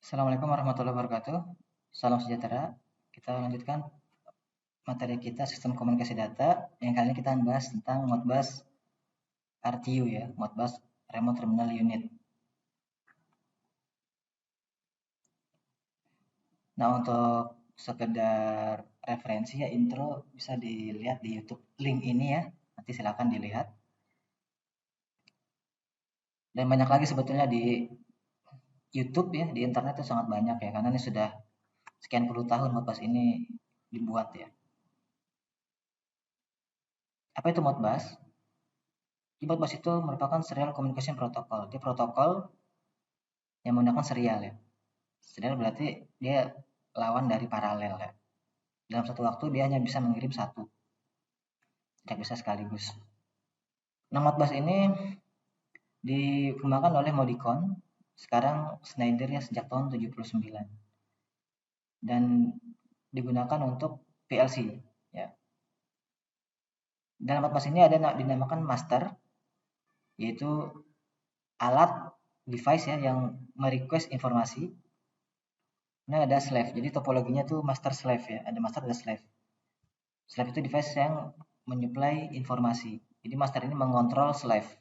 Assalamualaikum warahmatullahi wabarakatuh. Salam sejahtera. Kita lanjutkan materi kita sistem komunikasi data. Yang kali ini kita bahas tentang Modbus RTU ya, Modbus Remote Terminal Unit. Nah, untuk sekedar referensi ya intro bisa dilihat di YouTube link ini ya. Nanti silakan dilihat. Dan banyak lagi sebetulnya di YouTube ya, di internet itu sangat banyak ya, karena ini sudah sekian puluh tahun Modbus ini dibuat ya. Apa itu Modbus? Modbus itu merupakan Serial Communication Protocol. Dia protokol yang menggunakan serial ya. Serial berarti dia lawan dari paralel ya. Dalam satu waktu dia hanya bisa mengirim satu, tidak bisa sekaligus. Nah, Modbus ini dikembangkan oleh Modicon, sekarang Schneider ya sejak tahun 79 dan digunakan untuk PLC ya. Dalam Modbus ini ada dinamakan master, yaitu alat device ya yang merequest informasi. Nah, ada slave. Jadi topologinya tuh master slave ya. Ada master, ada slave. Slave itu device yang menyuplai informasi. Jadi master ini mengontrol slave.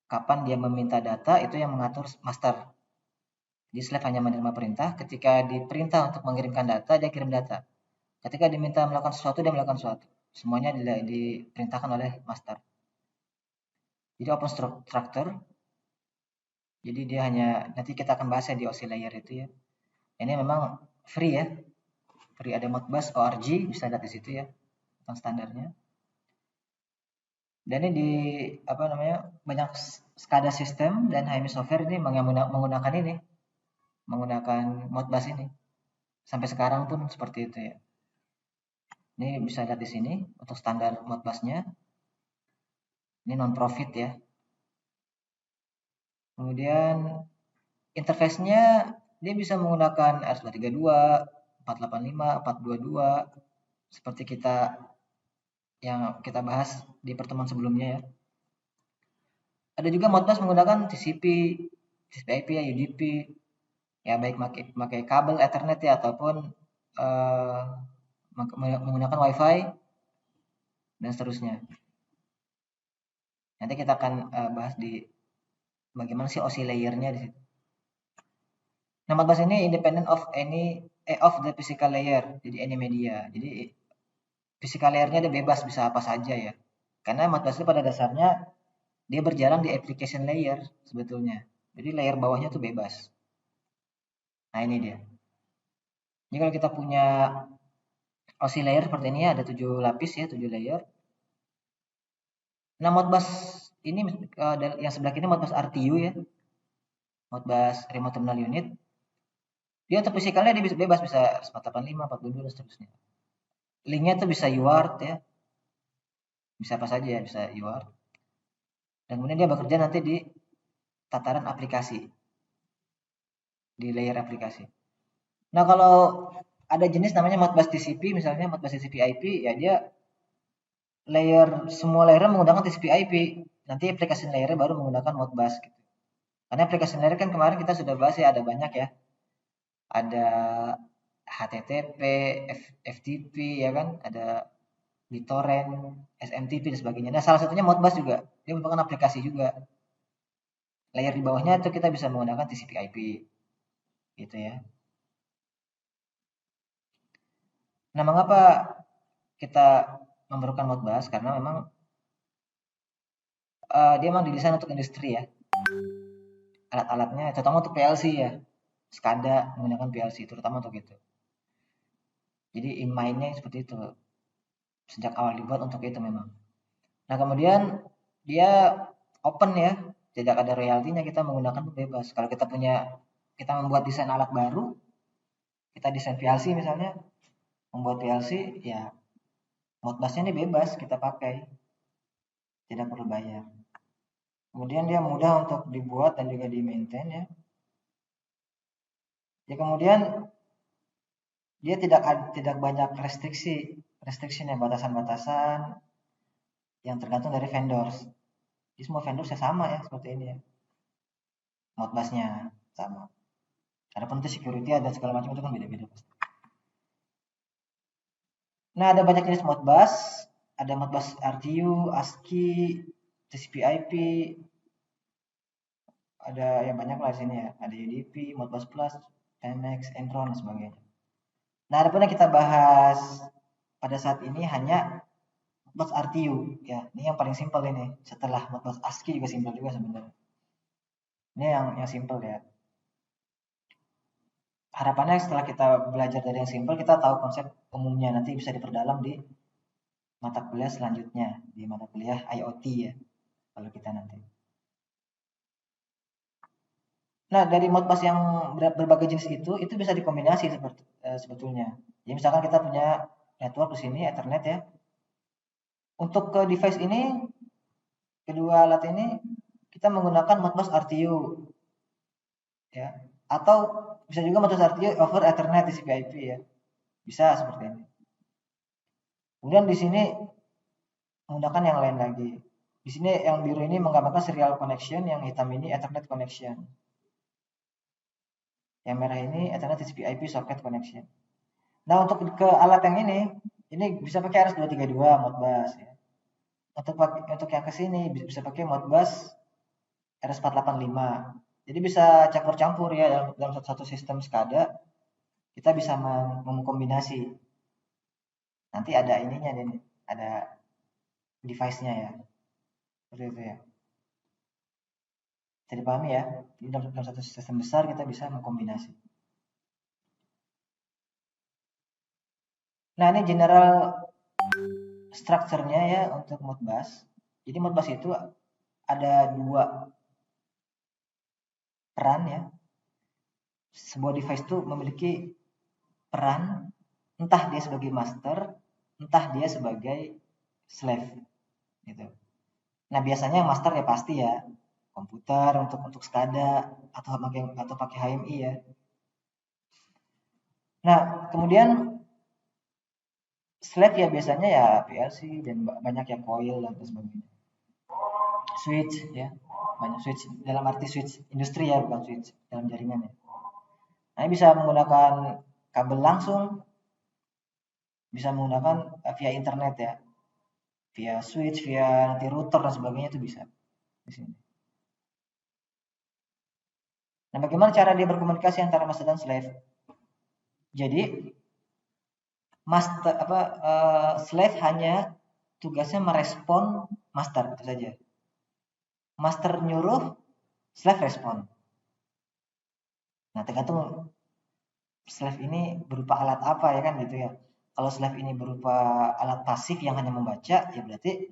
Kapan dia meminta data itu yang mengatur master. Jadi slave hanya menerima perintah. Ketika diperintah untuk mengirimkan data, dia kirim data. Ketika diminta melakukan sesuatu, dia melakukan sesuatu. Semuanya diperintahkan oleh master. Jadi open structure. Jadi dia hanya, nanti kita akan bahas ya di OSI layer itu ya. Ini memang free ya. Free, ada Modbus ORG, bisa lihat di situ ya. Tentang standarnya. Dan ini di apa namanya banyak SCADA sistem dan HMI software ini menggunakan ini, menggunakan Modbus ini. Sampai sekarang pun seperti itu ya. Ini bisa lihat di sini untuk standar Modbusnya. Ini non profit ya. Kemudian interface-nya dia bisa menggunakan RS232, 485, 422 seperti yang kita bahas di pertemuan sebelumnya ya. Ada juga Modbus menggunakan TCP IP ya, UDP, ya baik pakai kabel Ethernet ya ataupun menggunakan WiFi dan seterusnya. Nanti kita akan bahas di bagaimana sih OSI layer-nya di situ. Nah, Modbus ini independent of of the physical layer, jadi any media. Jadi physical layer-nya dia bebas bisa apa saja ya. Karena Modbus itu pada dasarnya dia berjalan di application layer sebetulnya. Jadi layer bawahnya tuh bebas. Nah, ini dia. Jadi kalau kita punya OSI layer seperti ini ya, ada 7 lapis ya, 7 layer. Nah, Modbus ini yang sebelah kiri Modbus RTU ya. Modbus Remote Terminal Unit. Dia untuk fisikalnya dia bisa bebas, bisa 485, 422 dan seterusnya. Linknya tuh bisa UART ya. Bisa apa saja ya, bisa UART. Dan kemudian dia bekerja nanti di tataran aplikasi. Di layer aplikasi. Nah, kalau ada jenis namanya Modbus TCP, misalnya Modbus TCP IP, ya dia semua layernya menggunakan TCP IP. Nanti aplikasi layernya baru menggunakan Modbus gitu. Karena aplikasi layer kan kemarin kita sudah bahas ya, ada banyak ya. Ada HTTP, FTP ya kan, ada BitTorrent, SMTP dan sebagainya. Nah, salah satunya Modbus juga. Dia merupakan aplikasi juga. Layer di bawahnya itu kita bisa menggunakan TCP IP. Gitu ya. Nah, mengapa kita memerlukan Modbus? Karena memang dia memang didesain untuk industri ya. Alat-alatnya terutama untuk PLC ya. SCADA menggunakan PLC terutama untuk itu. Jadi in mind-nya seperti itu. Sejak awal dibuat untuk itu memang. Nah, kemudian dia open ya. Tidak ada royaltinya, kita menggunakan bebas. Kalau kita membuat desain alat baru, kita desain PLC misalnya, membuat PLC ya Modbusnya ini bebas kita pakai. Tidak perlu bayar. Kemudian dia mudah untuk dibuat dan juga di-maintain ya. Ya kemudian dia tidak banyak restriksinya, batasan-batasan yang tergantung dari vendors. Jadi semua vendors sama ya seperti ini ya. Modbusnya sama. Adapun untuk security ada segala macam itu kan beda-beda pasti. Nah, ada banyak jenis Modbus, ada Modbus RTU, ASCII, TCP/IP, ada yang banyak lah di sini ya. Ada UDP, Modbus Plus, TMX, Entron dan sebagainya. Nah, adapun yang kita bahas pada saat ini hanya Modbus RTU ya. Ini yang paling simpel ini. Setelah Modbus ASCII juga simpel juga sebenarnya. Ini yang simpel ya. Harapannya setelah kita belajar dari yang simpel, kita tahu konsep umumnya, nanti bisa diperdalam di mata kuliah selanjutnya, di mata kuliah IoT ya, kalau kita nanti. Nah, dari Modbus yang berbagai jenis itu bisa dikombinasi sebetulnya. Jadi misalkan kita punya network di sini Ethernet ya. Untuk ke device ini, kedua alat ini kita menggunakan Modbus RTU ya. Atau bisa juga Modbus RTU over Ethernet TCP/IP ya. Bisa seperti ini. Kemudian di sini menggunakan yang lain lagi. Di sini yang biru ini menggambarkan serial connection, yang hitam ini Ethernet connection. Yang merah ini Ethernet TCP/IP socket connection. Nah, untuk ke alat yang ini bisa pakai RS232 Modbus ya. Untuk yang ke sini bisa pakai Modbus RS485. Jadi bisa campur-campur ya dalam satu sistem SCADA, kita bisa mengkombinasi. Nanti ada ininya nih, ada device-nya ya. Seperti itu ya. Bisa dipahami ya. Jadi dalam satu sistem besar kita bisa mengkombinasi. Nah, ini general structure-nya ya untuk Modbus. Jadi Modbus itu ada dua peran ya. Sebuah device itu memiliki peran, entah dia sebagai master, entah dia sebagai slave gitu. Nah, biasanya master ya pasti ya komputer untuk SCADA atau pakai HMI ya. Nah, kemudian slave ya biasanya ya PLC dan banyak yang coil dan sebagainya. Switch ya, banyak switch dalam arti switch industri ya, bukan switch dalam jaringan ya. Nah, bisa menggunakan kabel langsung, bisa menggunakan via internet ya, via switch, via nanti router dan sebagainya itu bisa di sini. Nah, bagaimana cara dia berkomunikasi antara master dan slave? Jadi slave hanya tugasnya merespon master itu saja. Master nyuruh, slave respon. Nah, tergantung slave ini berupa alat apa ya kan gitu ya. Kalau slave ini berupa alat pasif yang hanya membaca, ya berarti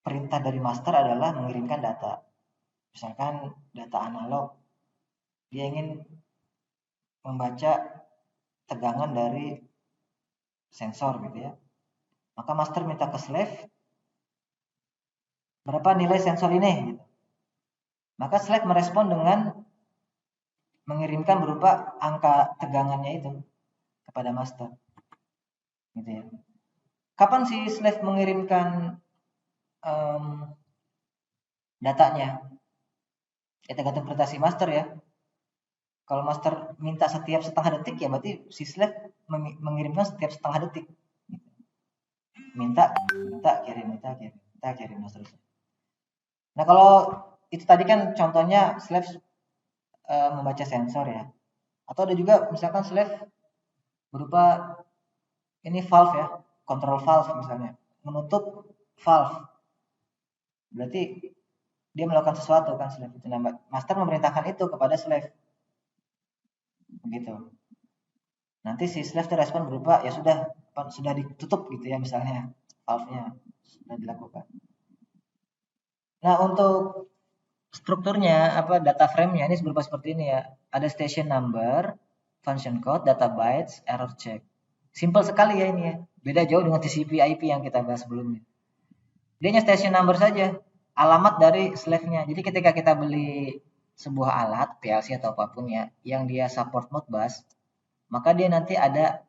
perintah dari master adalah mengirimkan data. Misalkan data analog, dia ingin membaca tegangan dari sensor gitu ya. Maka master minta ke slave, berapa nilai sensor ini gitu. Maka slave merespon dengan mengirimkan berupa angka tegangannya itu kepada master. Gitu ya. Kapan si slave mengirimkan datanya? Ya tergantung perintah si master ya. Kalau master minta setiap setengah detik ya berarti si slave mengirimkan setiap setengah detik. Minta kirim, minta kirim dan seterusnya. Nah, kalau itu tadi kan contohnya slave membaca sensor ya. Atau ada juga misalkan slave berupa ini valve ya, control valve misalnya, menutup valve. Berarti dia melakukan sesuatu kan slave itu. Nah, master memerintahkan itu kepada slave. Begitu. Nanti si slave respon berupa ya sudah ditutup gitu ya misalnya valve-nya sudah dilakukan. Nah, untuk strukturnya data frame-nya ini berupa seperti ini ya. Ada station number, function code, data bytes, error check. Simple sekali ya ini ya. Beda jauh dengan TCP/IP yang kita bahas sebelumnya. Dia hanya station number saja, alamat dari slave-nya. Jadi ketika kita beli sebuah alat PLC atau apapun ya yang dia support Modbus, maka dia nanti ada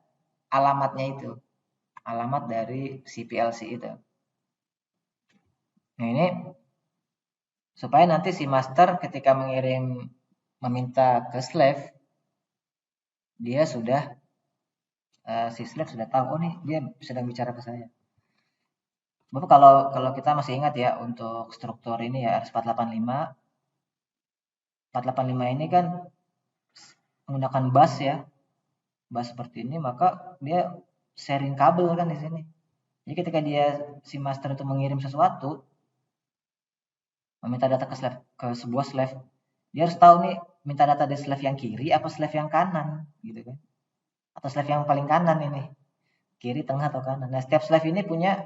alamatnya itu. Alamat dari si PLC itu. Nah, ini supaya nanti si master ketika meminta ke slave dia sudah si slave sudah tahu, oh nih dia sedang bicara ke saya. Bapak kalau kita masih ingat ya untuk struktur ini ya RS485, 485 ini kan menggunakan bus ya, bus seperti ini, maka dia sharing kabel kan di sini. Jadi ketika dia si master itu mengirim sesuatu, meminta data ke sebuah slave, dia harus tahu nih minta data dari slave yang kiri apa slave yang kanan gitu kan, atau slave yang paling kanan ini, kiri, tengah atau kanan. Nah setiap slave ini punya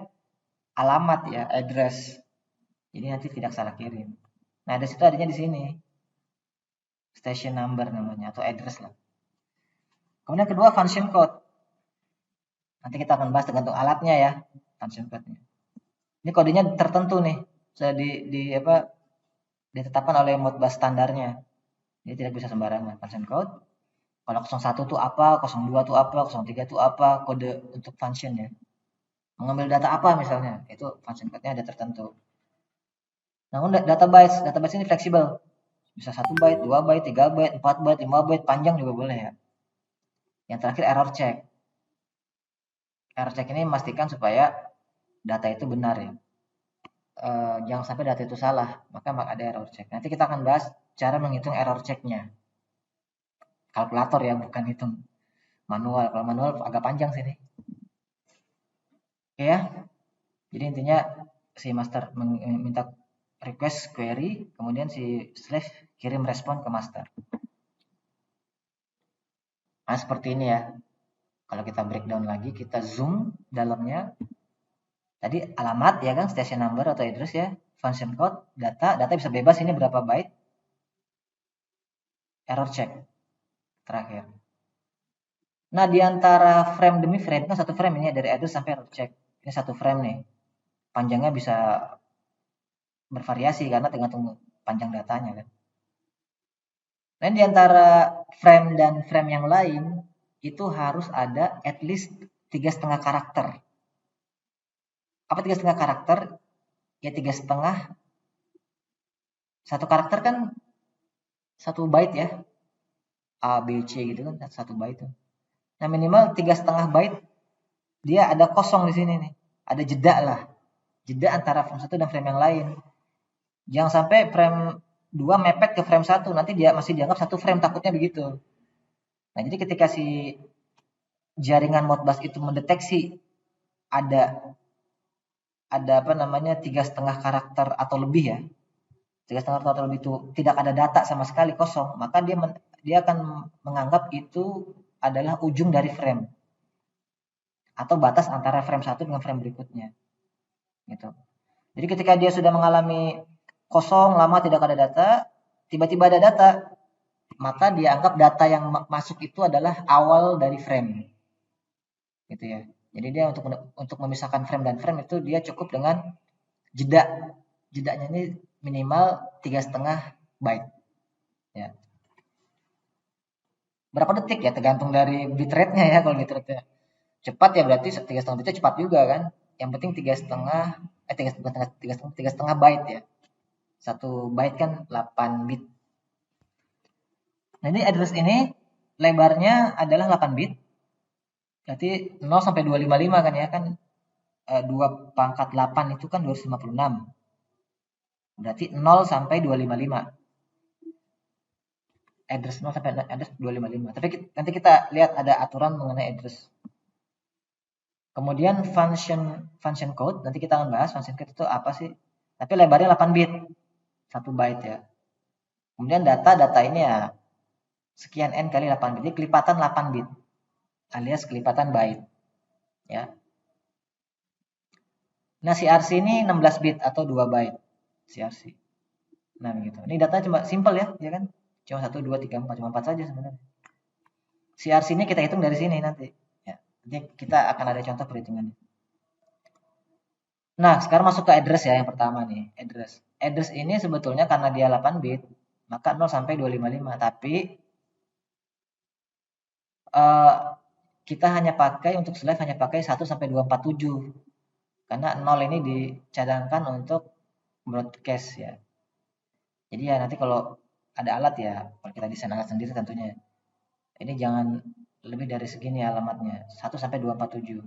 alamat ya, address, jadi nanti tidak salah kirim. Nah address itu adanya di sini, station number namanya atau address lah. Kemudian kedua function code, nanti kita akan bahas tergantung alatnya ya function code-nya. Ini kodenya tertentu nih, sudah di apa, ditetapkan oleh Modbus standarnya. Jadi tidak bisa sembarangan function code. Kalau 01 itu apa, 02 itu apa, 03 itu apa, kode untuk function ya. Mengambil data apa misalnya, itu function code-nya ada tertentu. Namun database ini fleksibel. Bisa 1 byte, 2 byte, 3 byte, 4 byte, 5 byte, panjang juga boleh ya. Yang terakhir error check. Error check ini memastikan supaya data itu benar ya. Jangan sampai data itu salah, maka ada error check. Nanti kita akan bahas cara menghitung error check-nya. Kalkulator ya, bukan hitung manual. Kalau manual agak panjang sini. Oke ya. Jadi intinya si master minta request query, kemudian si slave kirim respon ke master. Nah, seperti ini ya. Kalau kita breakdown lagi, kita zoom dalamnya. Tadi alamat ya kan, station number atau address ya, function code, data bisa bebas ini berapa byte, error check terakhir. Nah, di antara frame demi frame kan satu frame ini dari address sampai error check. Ini satu frame nih. Panjangnya bisa bervariasi karena tergantung panjang datanya kan. Nah, di antara frame dan frame yang lain itu harus ada at least 3,5 karakter. Apa 3,5 karakter? Ya 3,5. Satu karakter kan 1 byte ya. A, B, C gitu kan, 1 byte. Nah, minimal 3,5 byte dia ada kosong di sini nih. Ada jeda lah. Jeda antara frame 1 dan frame yang lain. Jangan sampai frame 2 mepet ke frame 1, nanti dia masih dianggap satu frame, takutnya begitu. Nah, jadi ketika si jaringan Modbus itu mendeteksi ada apa namanya 3,5 karakter atau lebih ya, 3,5 karakter atau lebih itu tidak ada data sama sekali, kosong, maka dia akan menganggap itu adalah ujung dari frame atau batas antara frame 1 dengan frame berikutnya gitu. Jadi ketika dia sudah mengalami kosong lama tidak ada data, tiba-tiba ada data, maka dia anggap data yang masuk itu adalah awal dari frame gitu ya. Jadi dia untuk memisahkan frame dan frame itu dia cukup dengan jedanya ini minimal 3,5 byte ya. Berapa detik ya tergantung dari bitrate-nya ya. Kalau bitrate-nya cepat ya berarti 3,5 detik cepat juga kan. Yang penting 3,5 byte ya. 1 byte kan 8 bit. Nah, ini address ini lebarnya adalah 8 bit. Berarti 0 sampai 255 kan ya kan, 2 pangkat 8 itu kan 256. Berarti 0 sampai 255. Address 0 sampai address 255. Tapi nanti kita lihat ada aturan mengenai address. Kemudian function code, nanti kita akan bahas function code itu apa sih. Tapi lebarnya 8 bit. 1 byte ya. Kemudian data ini ya sekian n kali 8 bit. Jadi kelipatan 8 bit alias kelipatan byte ya. Nah, CRC ini 16 bit atau 2 byte CRC. Nah, begitu. Ini datanya cuma simple ya kan? Cuma 1 2 3 4, cuma 4 saja sebenarnya. CRC ini kita hitung dari sini nanti ya. Nanti kita akan ada contoh perhitungannya. Nah, sekarang masuk ke address ya yang pertama nih, address. Address ini sebetulnya karena dia 8 bit, maka 0 sampai 255, tapi kita hanya pakai untuk slave hanya pakai 1 sampai 247. Karena 0 ini dicadangkan untuk broadcast ya. Jadi ya nanti kalau ada alat ya, kalau kita desain alat sendiri tentunya Ini jangan lebih dari segini alamatnya, 1 sampai 247.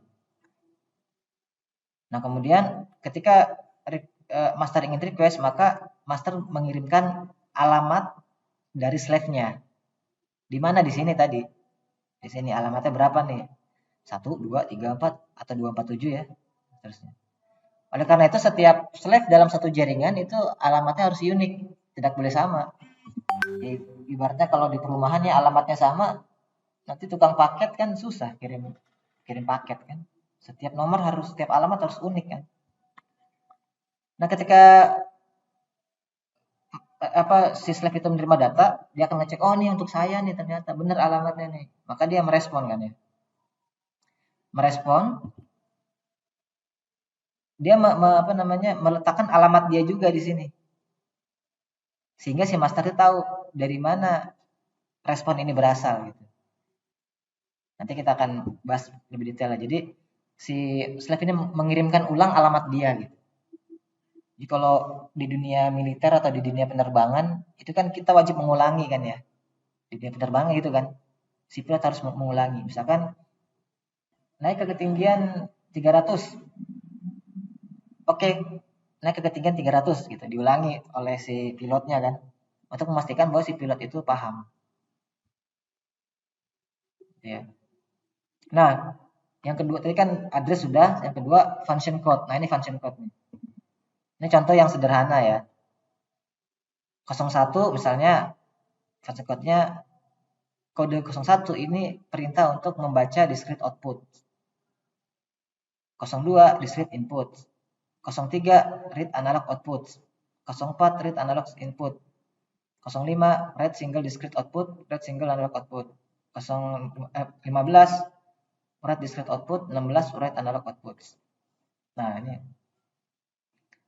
Nah, kemudian ketika master ingin request, maka master mengirimkan alamat dari slave-nya. Di mana di sini tadi? Di sini alamatnya berapa nih? 1, 2, 3, 4 atau 247 ya. Terusnya. Oleh karena itu setiap slave dalam satu jaringan itu alamatnya harus unik, tidak boleh sama. Jadi, ibaratnya kalau di perumahan ya alamatnya sama, nanti tukang paket kan susah kirim kirim paket kan. Setiap alamat harus unik kan. Nah, ketika si slave itu menerima data, dia akan ngecek, oh ini untuk saya nih ternyata benar alamatnya nih. Maka dia merespon kan ya. Merespon, dia meletakkan alamat dia juga di sini. Sehingga si master itu tahu dari mana respon ini berasal gitu. Nanti kita akan bahas lebih detail. Jadi si slave ini mengirimkan ulang alamat dia gitu. Jadi kalau di dunia militer atau di dunia penerbangan itu kan kita wajib mengulangi kan ya. Di dunia penerbangan gitu kan. Si pilot harus mengulangi. Misalkan naik ke ketinggian 300. Oke, naik ke ketinggian 300 gitu. Diulangi oleh si pilotnya kan. Untuk memastikan bahwa si pilot itu paham. Ya. Nah, yang kedua tadi kan address sudah, yang kedua function code. Nah, ini function code nih. Ini contoh yang sederhana ya. 01 misalnya function code-nya kode 01 ini perintah untuk membaca discrete output. 02 discrete input. 03 read analog output. 04 read analog input. 05 read single discrete output, read single analog output. 15 read discrete output, 16 read analog output. Nah, ini.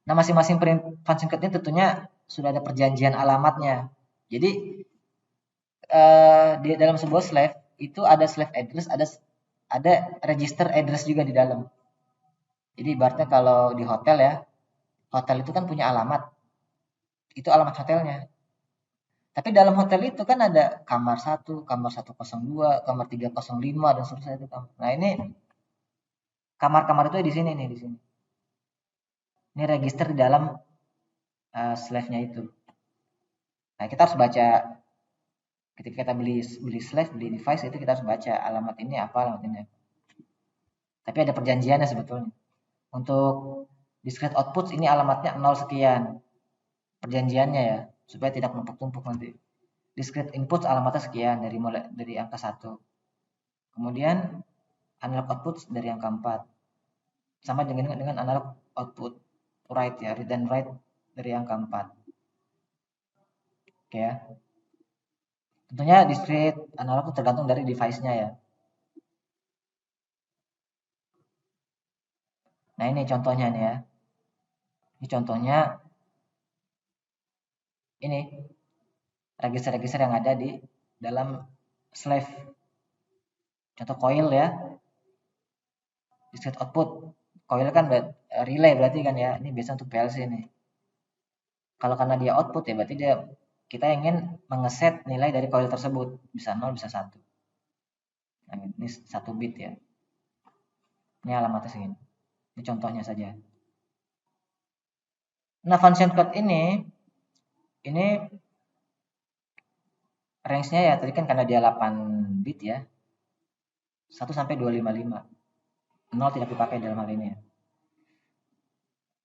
Nah, masing-masing function code ini tentunya sudah ada perjanjian alamatnya. Jadi di dalam sebuah slave itu ada slave address, ada register address juga di dalam. Jadi ibaratnya kalau di hotel ya, hotel itu kan punya alamat. Itu alamat hotelnya. Tapi dalam hotel itu kan ada kamar 1, kamar 102, kamar 305 dan seterusnya itu. Nah, ini kamar-kamar itu di sini nih, di sini. Ini register di dalam slave-nya itu. Nah, kita harus baca ketika kita beli slave, beli device itu kita harus baca alamat ini apa, alamat ini apa. Tapi ada perjanjiannya sebetulnya. Untuk discrete output ini alamatnya 0 sekian. Perjanjiannya ya, supaya tidak menumpuk-tumpuk nanti. Discrete input alamatnya sekian dari angka 1. Kemudian analog output dari angka 4. Sama dengan analog output write ya, read dan write dari angka 4. Oke ya. Tentunya discrete analog itu tergantung dari device-nya ya. Nah, ini contohnya nih ya. Ini contohnya ini register-register yang ada di dalam slave. Contoh coil ya. Discrete output. Coil kan relay berarti kan ya. Ini biasa untuk PLC nih. Kalau karena dia output ya berarti kita ingin mengeset nilai dari coil tersebut. Bisa 0, bisa 1. Nah, ini 1 bit ya. Ini alamatnya segini. Ini contohnya saja. Nah, function code ini range-nya ya tadi kan karena dia 8 bit ya. 1 sampai 255. 0 tidak dipakai dalam hal ini ya.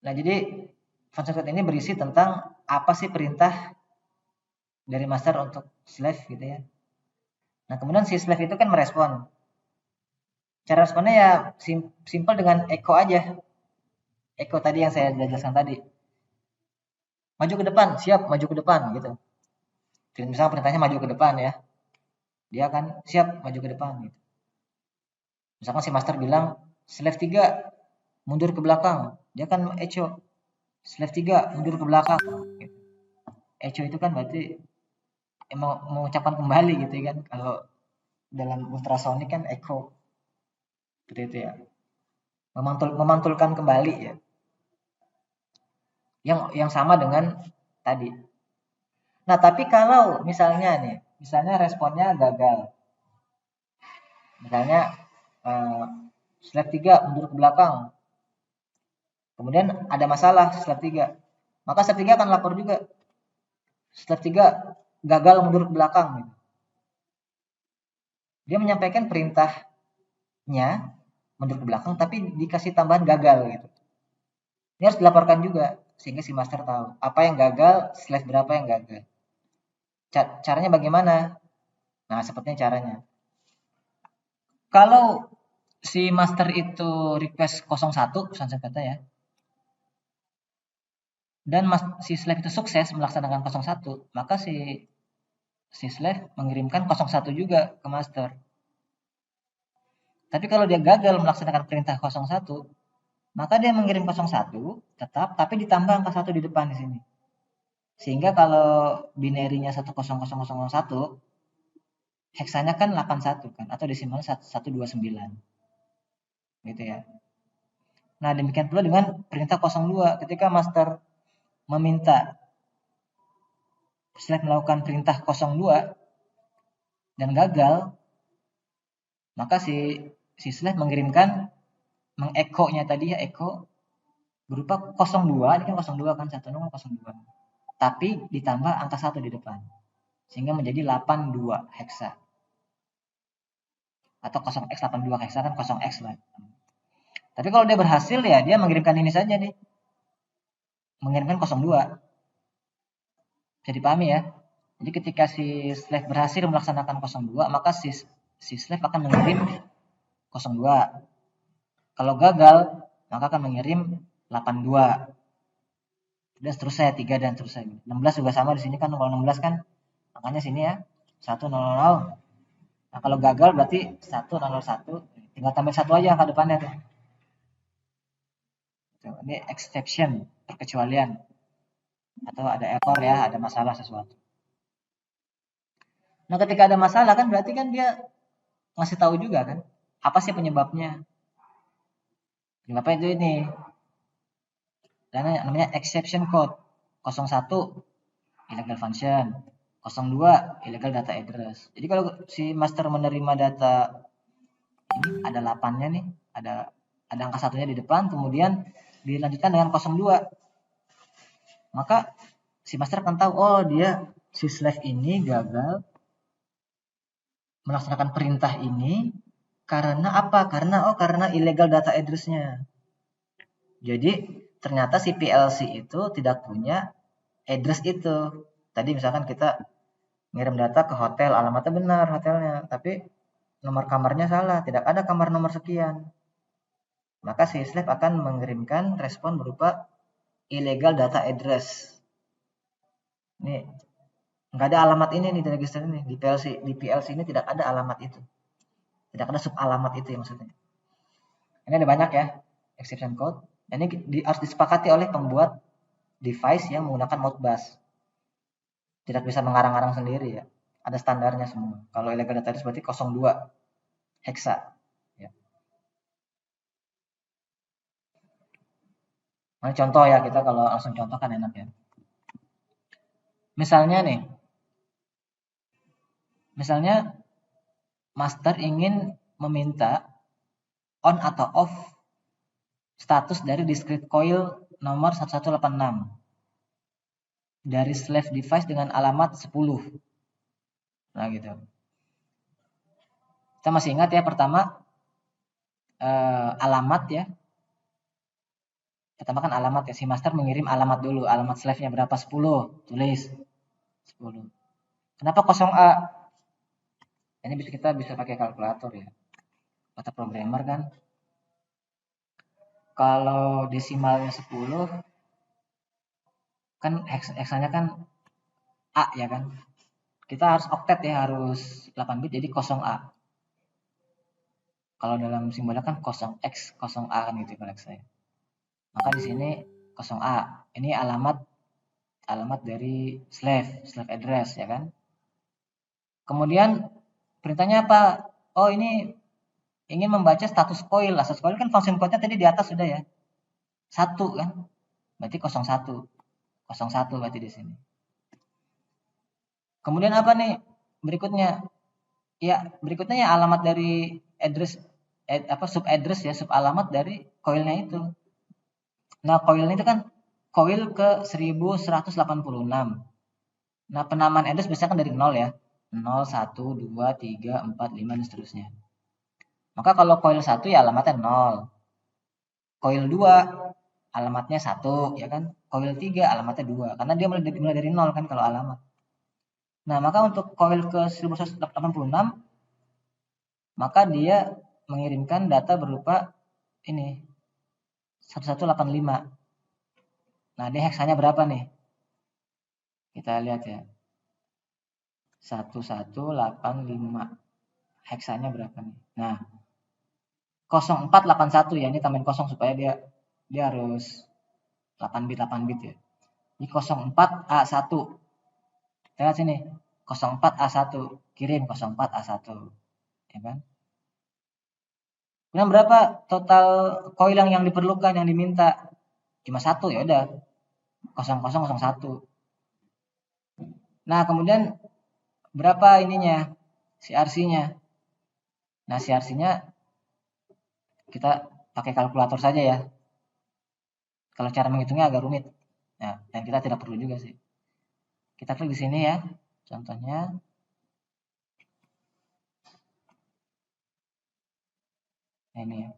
Nah, jadi function code ini berisi tentang apa sih perintah dari master untuk slave gitu ya. Nah, kemudian si slave itu kan merespon. Cara responnya ya simple dengan echo aja. Echo tadi yang saya jelaskan tadi. Maju ke depan, siap, maju ke depan gitu. Misalnya perintahnya maju ke depan ya. Dia akan siap maju ke depan gitu. Misalkan si master bilang slave 3 mundur ke belakang, dia akan echo slave 3 mundur ke belakang. Gitu. Echo itu kan berarti mengucapkan kembali gitu kan. Kalau dalam ultrasonic kan echo. Seperti itu ya. Memantulkan kembali ya. Yang sama dengan tadi. Nah, tapi kalau misalnya responnya gagal. Misalnya slave 3 mundur ke belakang. Kemudian ada masalah slave 3. Maka slave 3 akan lapor juga. Slave 3 gagal mundur ke belakang. Gitu. Dia menyampaikan perintahnya mundur ke belakang tapi dikasih tambahan gagal gitu. Ini harus dilaporkan juga sehingga si master tahu apa yang gagal, slave berapa yang gagal. Caranya bagaimana? Nah, sepertinya caranya. Kalau si master itu request 01, misalnya kata ya, dan si slave itu sukses melaksanakan 01, maka si slave mengirimkan 01 juga ke master. Tapi kalau dia gagal melaksanakan perintah 01, maka dia mengirim 01 tetap, tapi ditambah angka 1 di depan di sini. Sehingga kalau binary-nya 10001, heksanya kan 81 kan, atau desimalnya 129. Gitu ya. Nah, demikian pula dengan perintah 02. Ketika master meminta slave melakukan perintah 02 dan gagal, maka si slave mengirimkan mengekonya tadi ya, echo berupa 02, ini kan 02 kan, 1002. Tapi ditambah angka 1 di depan. Sehingga menjadi 82 heksa. Atau 0x82 heksa kan 0x lah. Tapi kalau dia berhasil ya dia mengirimkan ini saja nih. Mengirimkan 02. Bisa dipahami ya. Jadi ketika si slave berhasil melaksanakan 02, maka si slave akan mengirim 02. Kalau gagal, maka akan mengirim 82. Dan seterusnya 3 dan seterusnya. 16 juga sama di sini kan, kalau 16 kan angkanya sini ya. 100. Nah, kalau gagal berarti 101. Tinggal tambah 1 aja angka depannya tuh. Ini exception, perkecualian. Atau ada error ya, ada masalah sesuatu. Nah, ketika ada masalah kan berarti kan dia ngasih tahu juga kan, apa sih penyebabnya? Penyebabnya itu ini. Dan namanya exception code. 01 illegal function, 02 illegal data address. Jadi kalau si master menerima data ini ada 8-nya nih, ada angka satunya di depan, kemudian dilanjutkan dengan 02. Maka si master akan tahu, oh dia si slave ini gagal melaksanakan perintah ini karena apa? Karena illegal data address-nya. Jadi ternyata si PLC itu tidak punya address itu. Tadi misalkan kita ngirim data ke hotel, alamatnya benar hotelnya, tapi nomor kamarnya salah, tidak ada kamar nomor sekian. Maka si slave akan mengirimkan respon berupa illegal data address. Ini nggak ada alamat ini nih di register ini, di PLC ini tidak ada alamat itu. Tidak ada sub alamat itu ya maksudnya. Ini ada banyak ya exception code. Ini harus disepakati oleh pembuat device yang menggunakan Modbus. Tidak bisa mengarang-arang sendiri ya. Ada standarnya semua. Kalau illegal data address berarti 02 hexa. Ya. Nah, contoh ya, kita kalau langsung contoh kan enak ya. Misalnya master ingin meminta on atau off status dari discrete coil nomor 1186 dari slave device dengan alamat 10. Nah gitu. Kita masih ingat ya, pertama alamat ya. Pertama kan alamat ya, si master mengirim alamat dulu, alamat slave-nya berapa? 10, tulis 10. Kenapa 0A? Ini kita bisa pakai kalkulator ya. Kata programmer kan. Kalau desimalnya 10 kan heksanya kan A ya kan. Kita harus oktet ya, harus 8 bit jadi 0A. Kalau dalam simbolnya kan 0x 0A kan gitu kalau saya. Maka di sini 0A. Ini alamat dari slave address ya kan. Kemudian perintahnya apa? Oh, ini ingin membaca status coil. Status coil kan function code-nya tadi di atas sudah ya. 1 kan. Berarti 01. 01 berarti di sini. Kemudian apa nih berikutnya? Ya, berikutnya ya alamat dari address sub address ya, sub alamat dari koilnya itu. Nah, koilnya itu kan koil ke 1186. Nah, penamaan address biasanya kan dari 0 ya. 0, 1, 2, 3, 4, 5 dan seterusnya. Maka kalau koil 1 ya alamatnya 0. Koil 2 alamatnya 1 ya kan. Koil 3 alamatnya 2 karena dia mulai dari 0 kan kalau alamat. Nah, maka untuk koil ke 1186 maka dia mengirimkan data berupa ini 1185. Nah, dia heksanya berapa nih? Kita lihat ya. 1185. Heksanya berapa nih? Nah, 0481 ya, ini tambahin kosong supaya dia harus 8 bit ya. Ini 04A1. Kita lihat sini. 04A1 kirim 04A1. Ya kan? Kemudian berapa total koil yang diperlukan yang diminta? Cuma satu ya udah. 0001. Nah, kemudian berapa ininya? CRC-nya. Nah, CRC-nya kita pakai kalkulator saja ya. Kalau cara menghitungnya agak rumit. Nah, dan kita tidak perlu juga sih. Kita klik di sini ya. Contohnya. Nah, ini ya.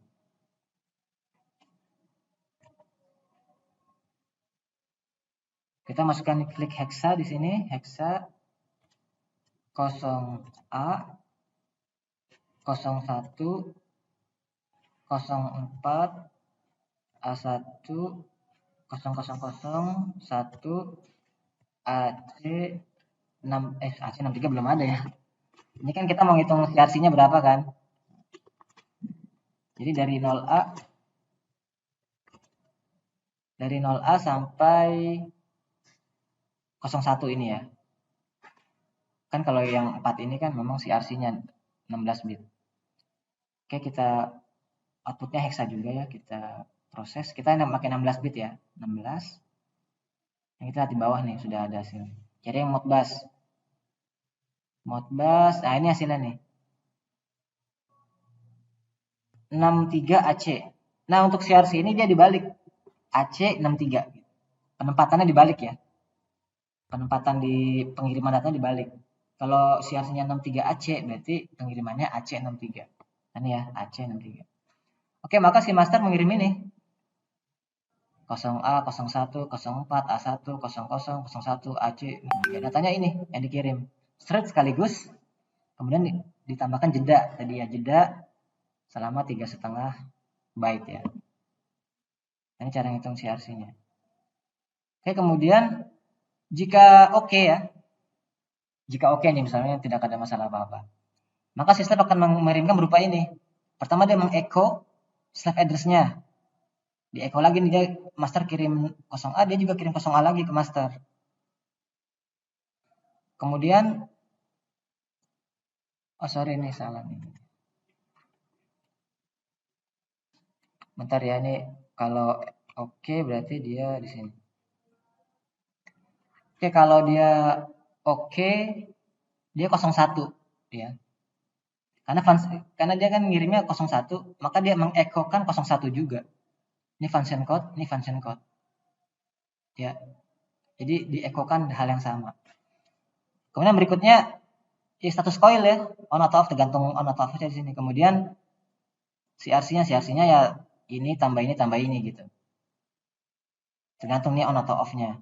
Kita masukkan klik hexa di sini. Hexa 0A 01 04 A1 0001 AC 6 AC 63 belum ada ya. Ini kan kita mau ngitung CRC-nya berapa kan? Jadi dari 0A sampai 01 ini ya. Kan kalau yang 4 ini kan memang CRC-nya 16 bit. Oke, kita outputnya hexa juga ya, kita proses. Kita pakai 16 bit ya, 16. Yang kita lihat di bawah nih sudah ada hasilnya. Jadi yang Modbus. Nah ini hasilnya nih. 63 AC. Nah, untuk CRC ini dia dibalik. AC 63. Penempatannya dibalik ya. Penempatan di pengiriman data dibalik. Kalau CRC-nya 63 AC berarti pengirimannya AC 63. Ini ya, AC 63. Oke, maka si master mengirim ini. 0A, 01, 04, A1, 00, 01, AC. Ya, datanya ini yang dikirim. Thread sekaligus. Kemudian ditambahkan jeda. Tadi ya, jeda selama 3,5 byte ya. Ini cara ngitung CRC-nya. Oke, kemudian jika oke ya. Jika oke nih misalnya tidak ada masalah apa-apa. Maka sistem akan mengirimkan berupa ini. Pertama dia mengecho slave address-nya. Di echo lagi nih dia master kirim 0A, dia juga kirim 0A lagi ke master. Kemudian sorry ini salah nih. Bentar ya, ini kalau oke berarti dia di sini. Oke, kalau dia oke dia 01 ya. Karena dia kan ngirimnya 01, maka dia mengechokan 01 juga. Ini function code. Ya. Jadi diechokan hal yang sama. Kemudian berikutnya ya status coil ya, on atau off tergantung on atau off di sini. Kemudian CRC-nya ya ini tambah ini gitu. Tergantung nih on atau off-nya.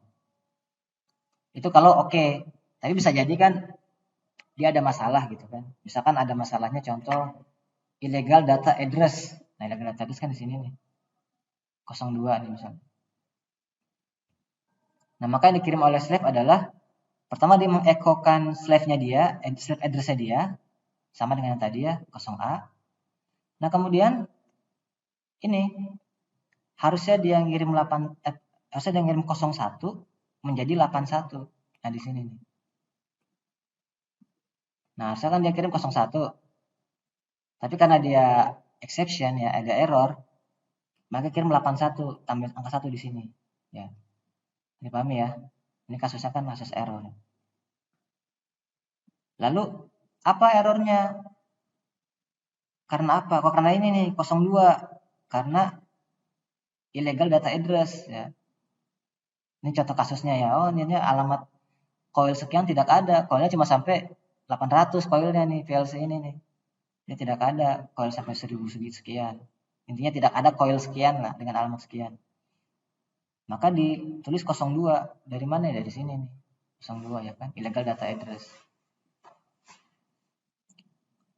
Itu kalau oke. Tapi bisa jadi kan dia ada masalah gitu kan. Misalkan ada masalahnya contoh illegal data address. Nah, illegal data address kan di sini nih. 02 nih misalnya. Nah, maka yang dikirim oleh slave adalah pertama dia mengechokan slave-nya dia, slave address-nya dia sama dengan yang tadi ya, 0A. Nah, kemudian ini harusnya dia ngirim 01 menjadi 81. Nah, di sini nih. Nah, harusnya kan dia kirim 01. Tapi karena dia exception ya, ada error, maka kirim 81 tambah angka 1 di sini. Ya. Ini pahami ya. Ini kasusnya kan kasus error. Lalu apa errornya? Karena apa? Kok karena ini nih 02. Karena illegal data address ya. Ini contoh kasusnya ya. Oh, ini alamat coil sekian tidak ada. Coilnya cuma sampai 800 coilnya nih VLC ini nih. Ini tidak ada coil sampai 1000 sekian. Intinya tidak ada coil sekian lah dengan alamat sekian. Maka ditulis 02. Dari mana ya? Dari sini nih. 02 ya kan, illegal data address.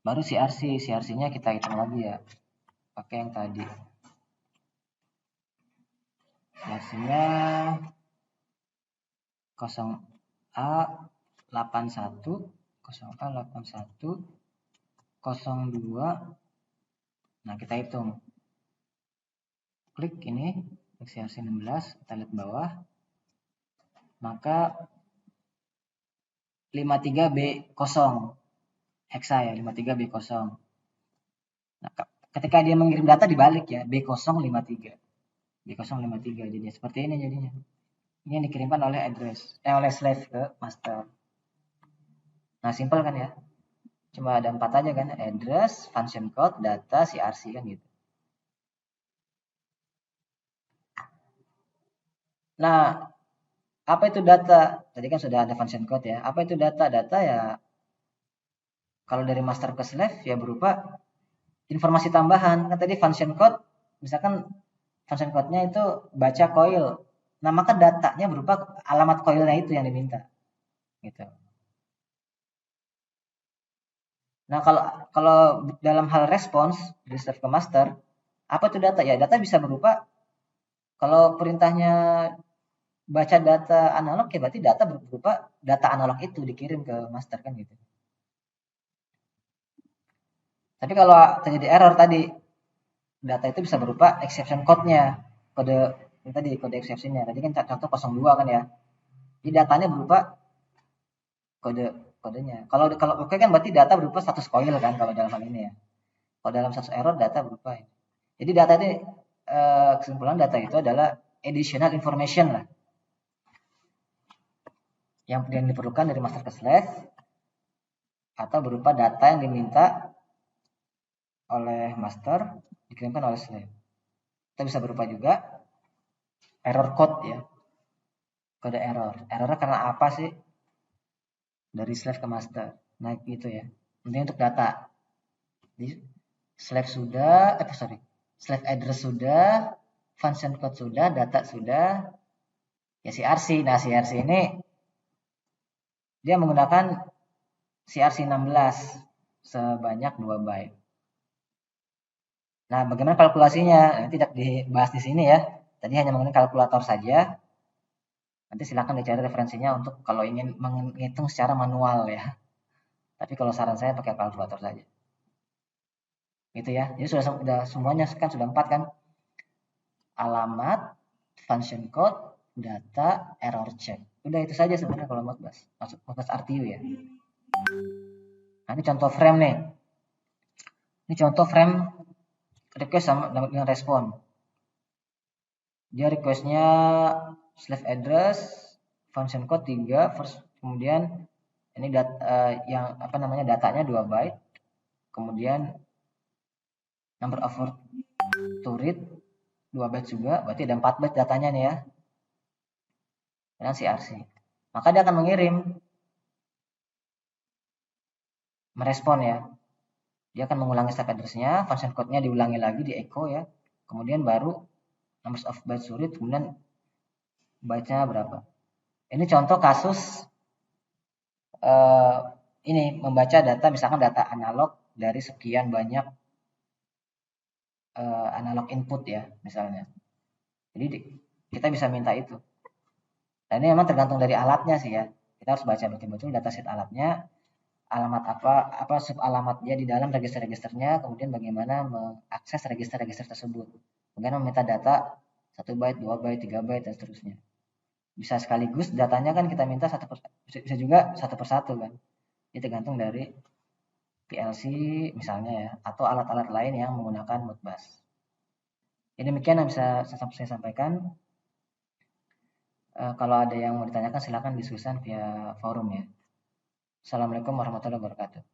Baru CRC-nya kita hitung lagi ya. Pakai yang tadi. CRC-nya 0A81 0A81 02. Nah, kita hitung. Klik ini, klik CRC 16, kita lihat bawah. Maka 53B0 hexa ya, 53B0. Nah, ketika dia mengirim data dibalik ya, B053. B053 jadi seperti ini jadinya. Ini yang dikirimkan oleh oleh slave ke master. Nah, simpel kan ya? Cuma ada 4 aja kan, address, function code, data, CRC kan gitu. Nah, apa itu data? Tadi kan sudah ada function code ya. Apa itu data? Data ya kalau dari master ke slave ya berupa informasi tambahan. Kan tadi function code, misalkan function code-nya itu baca coil. Nah, maka datanya berupa alamat coilnya itu yang diminta. Gitu. Nah, kalau dalam hal respons dari slave ke master, apa itu data? Ya, data bisa berupa kalau perintahnya baca data analog ya berarti data berupa data analog itu dikirim ke master kan gitu. Tapi kalau terjadi error tadi, data itu bisa berupa exception code-nya, kode ini tadi kode exception-nya. Tadi kan contoh 02 kan ya. Jadi datanya berupa kodenya. Kalau oke kan berarti data berupa status coil kan kalau dalam hal ini ya. Kalau dalam status error data berupa ini. Jadi data ini kesimpulan data itu adalah additional information lah. Yang diperlukan dari master ke slave atau berupa data yang diminta oleh master dikirimkan oleh slave. Itu bisa berupa juga error code ya. Kode error. Errornya karena apa sih? Dari slave ke master. Nah, gitu ya. Intinya untuk data. Jadi slave sudah, slave address sudah, function code sudah, data sudah, ya CRC. Nah, CRC ini dia menggunakan CRC 16 sebanyak 2 byte. Nah, bagaimana kalkulasinya? Nanti tidak dibahas di sini ya. Tadi hanya mengenai kalkulator saja. Nanti silakan dicari referensinya untuk kalau ingin menghitung secara manual ya. Tapi kalau saran saya pakai kalkulator saja. Gitu ya. Jadi sudah semuanya kan sudah 4 kan? Alamat, function code, data, error check. Udah itu saja sebenarnya kalau Modbus. Masuk Modbus RTU ya. Nah, ini contoh frame nih. Ini contoh frame request sama dengan respon. Dia requestnya slave address, function code 3, first, kemudian ini yang apa namanya datanya 2 byte, kemudian number of word to read 2 byte juga, berarti ada 4 byte datanya nih ya. Dengan CRC. Maka dia akan mengirim merespon ya. Dia akan mengulangi slave address-nya, function code-nya diulangi lagi di echo ya. Kemudian baru numbers of bytes to read, kemudian byte-nya berapa. Ini contoh kasus ini membaca data, misalkan data analog dari sekian banyak analog input ya misalnya. Jadi kita bisa minta itu. Dan ini memang tergantung dari alatnya sih ya. Kita harus baca betul-betul dataset alatnya, alamat apa sub alamatnya di dalam register-registernya, kemudian bagaimana mengakses register-register tersebut. Kemudian meminta data 1 byte, 2 byte, 3 byte dan seterusnya. Bisa sekaligus datanya kan kita minta bisa juga satu persatu kan. Ini tergantung dari PLC misalnya ya, atau alat-alat lain yang menggunakan Modbus. Jadi demikian yang bisa saya sampaikan. Kalau ada yang mau ditanyakan silakan diskusikan via forum ya. Assalamualaikum warahmatullahi wabarakatuh.